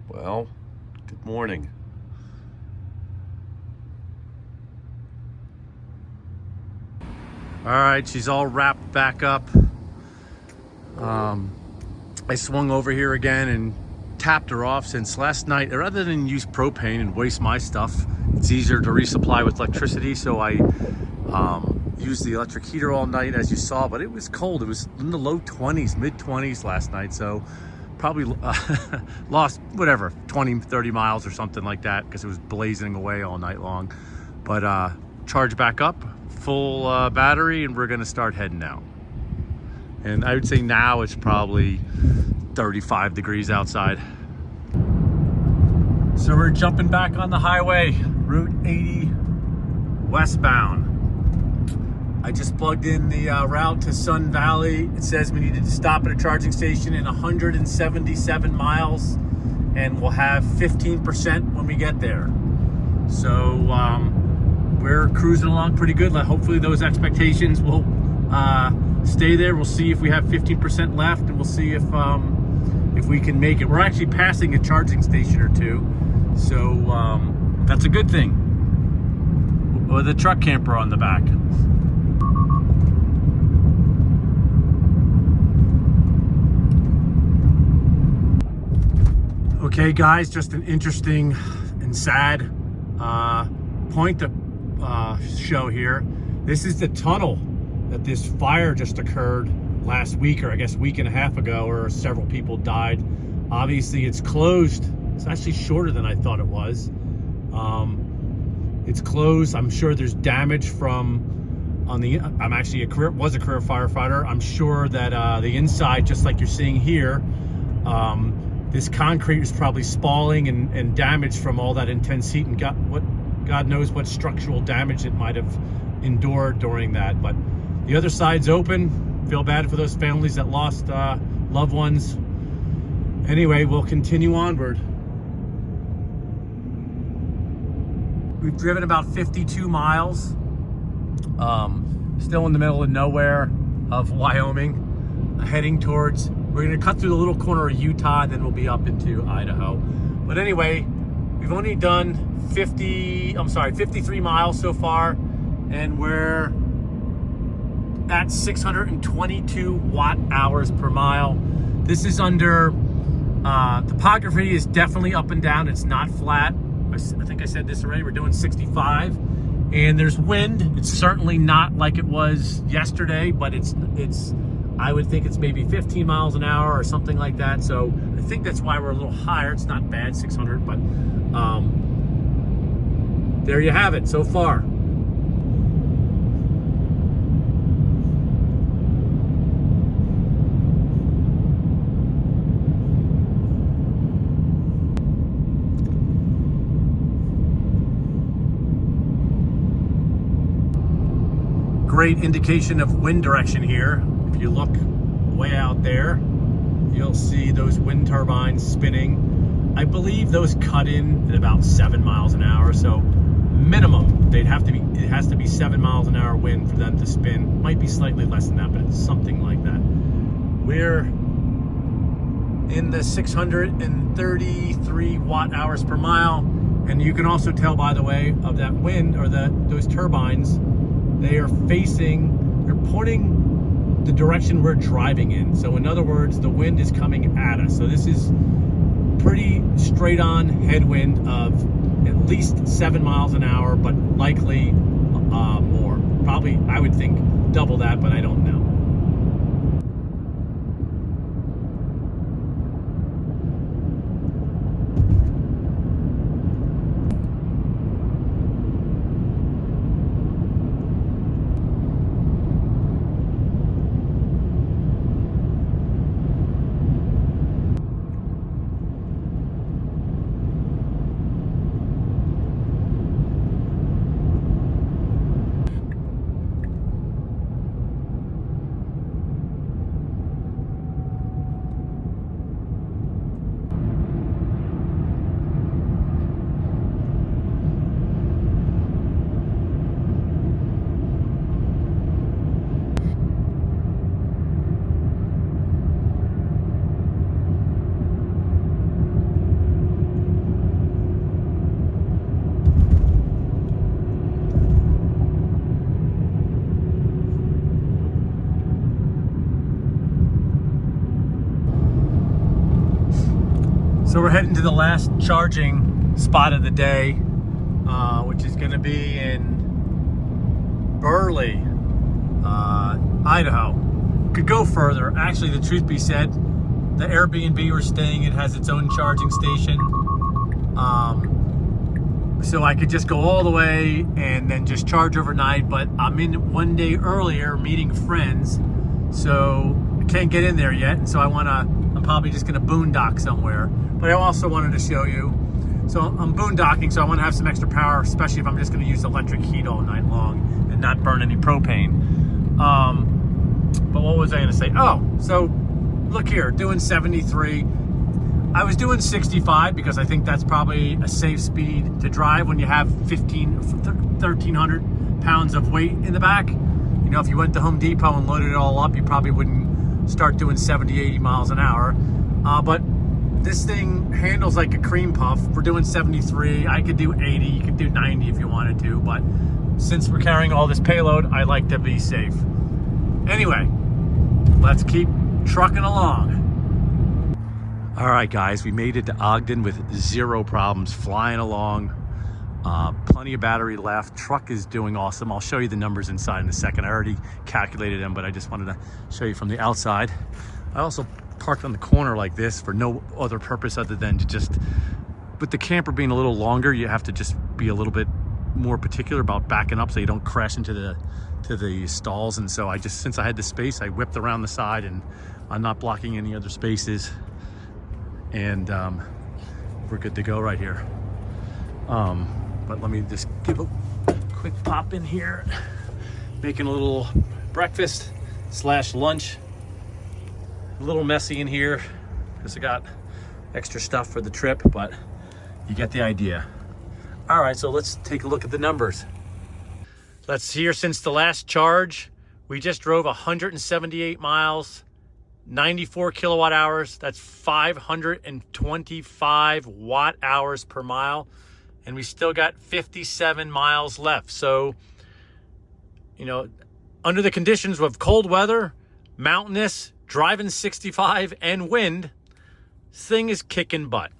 Well, good morning. All right, she's all wrapped back up. I swung over here again and tapped her off since last night. Rather than use propane and waste my stuff, it's easier to resupply with electricity. So I used the electric heater all night, as you saw, but it was cold. It was in the low 20s, mid 20s last night. So probably lost whatever 20-30 miles or something like that because it was blazing away all night long. But charge back up, full battery, and we're gonna start heading out. And I would say now it's probably 35 degrees outside. So we're jumping back on the highway, Route 80 westbound. I just plugged in the route to Sun Valley. It says we needed to stop at a charging station in 177 miles, and we'll have 15% when we get there. So we're cruising along pretty good. Hopefully those expectations will stay there. We'll see if we have 15% left, and we'll see if we can make it. We're actually passing a charging station or two, so that's a good thing. With a truck camper on the back. Okay, guys, just an interesting and sad point to show here. This is the tunnel that this fire just occurred last week, or I guess week and a half ago, or several people died. Obviously it's closed. It's actually shorter than I thought it was. It's closed. I'm sure there's damage from I'm actually a career firefighter. I'm sure that the inside, just like you're seeing here, this concrete is probably spalling and damaged from all that intense heat, and God knows what structural damage it might have endured during that. But the other side's open. Feel bad for those families that lost loved ones. Anyway, we'll continue onward. We've driven about 52 miles. Still in the middle of nowhere of Wyoming, heading towards, we're gonna cut through the little corner of Utah, and then we'll be up into Idaho. But anyway, we've only done 53 miles so far, and we're at 622 watt hours per mile. This is under, topography is definitely up and down. It's not flat. I think I said this already. We're doing 65, and there's wind. It's certainly not like it was yesterday, but it's I would think it's maybe 15 miles an hour or something like that. So I think that's why we're a little higher. It's not bad, 600, but there you have it so far. Great indication of wind direction here. If you look way out there, you'll see those wind turbines spinning. I believe those cut in at about 7 miles an hour. So minimum, it has to be 7 miles an hour wind for them to spin. Might be slightly less than that, but it's something like that. We're in the 633 watt hours per mile. And you can also tell, by the way, of that wind, or those turbines, they're pointing the direction we're driving in. So in other words, the wind is coming at us. So this is pretty straight on headwind of at least 7 miles an hour, but likely more. Probably, I would think, double that, but I don't know. So we're heading to the last charging spot of the day, which is going to be in Burley, Idaho. Could go further. Actually, the truth be said, the Airbnb we're staying in has its own charging station. So I could just go all the way and then just charge overnight, but I'm in one day earlier meeting friends, so I can't get in there yet. And so I'm probably just gonna boondock somewhere. But I also wanted to show you, so I'm boondocking, so I want to have some extra power, especially if I'm just gonna use electric heat all night long and not burn any propane. But what was I gonna say? Oh, so look here, doing 73. I was doing 65 because I think that's probably a safe speed to drive when you have 1,300 pounds of weight in the back. You know, if you went to Home Depot and loaded it all up, you probably wouldn't start doing 70, 80 miles an hour. But this thing handles like a cream puff. We're doing 73. I could do 80. You could do 90 if you wanted to. But since we're carrying all this payload, I like to be safe. Anyway, let's keep trucking along. All right, guys, we made it to Ogden with zero problems, flying along. Plenty of battery left. Truck is doing awesome. I'll show you the numbers inside in a second. I already calculated them, but I just wanted to show you from the outside. I also parked on the corner like this for no other purpose other than to just, with the camper being a little longer, you have to just be a little bit more particular about backing up so you don't crash into the stalls. And so since I had the space, I whipped around the side, and I'm not blocking any other spaces. And we're good to go right here. But let me just give a quick pop in here. Making a little breakfast / lunch. A little messy in here because I got extra stuff for the trip, but you get the idea. All right, so let's take a look at the numbers. Let's see here, since the last charge, we just drove 178 miles. 94 kilowatt hours, that's 525 watt hours per mile, and we still got 57 miles left. So, you know, under the conditions of cold weather, mountainous, driving 65 and wind, this thing is kicking butt.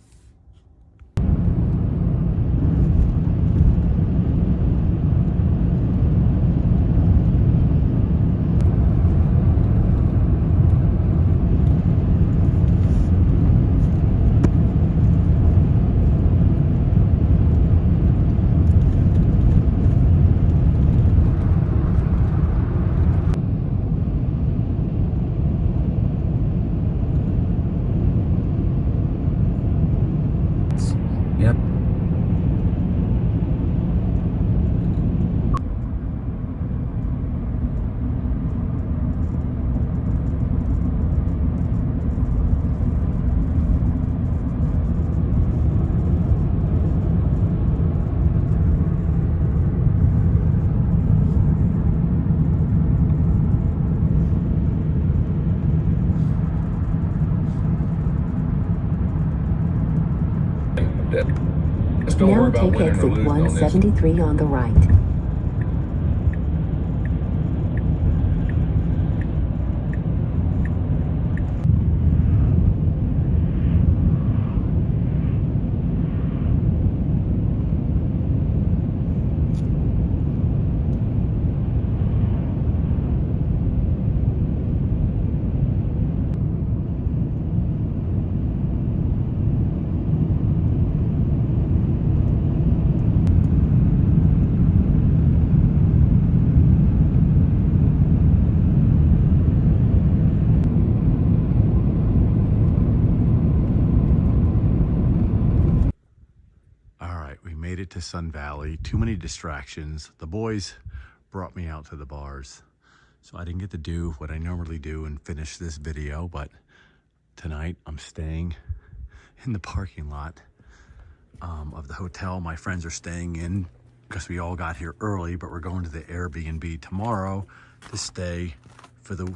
Yep. Now take exit 173 on the right. To Sun Valley, too many distractions. The boys brought me out to the bars, so I didn't get to do what I normally do and finish this video, but tonight I'm staying in the parking lot of the hotel my friends are staying in, because we all got here early, but we're going to the Airbnb tomorrow to stay for the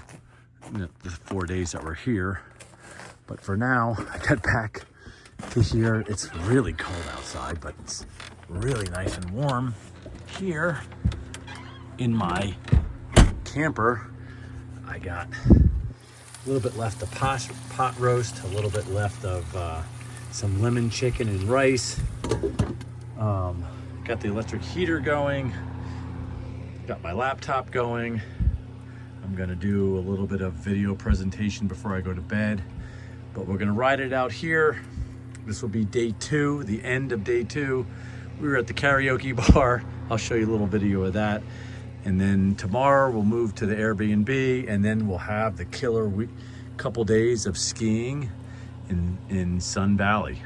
4 days that we're here. But for now, I got back to here. It's really cold outside, but it's really nice and warm here in my camper. I got a little bit left of pot roast, a little bit left of some lemon chicken and rice. Got the electric heater going. Got my laptop going. I'm gonna do a little bit of video presentation before I go to bed, but we're gonna ride it out here. This will be day 2, the end of day 2. We were at the karaoke bar. I'll show you a little video of that. And then tomorrow we'll move to the Airbnb, and then we'll have the killer week, couple days of skiing in Sun Valley.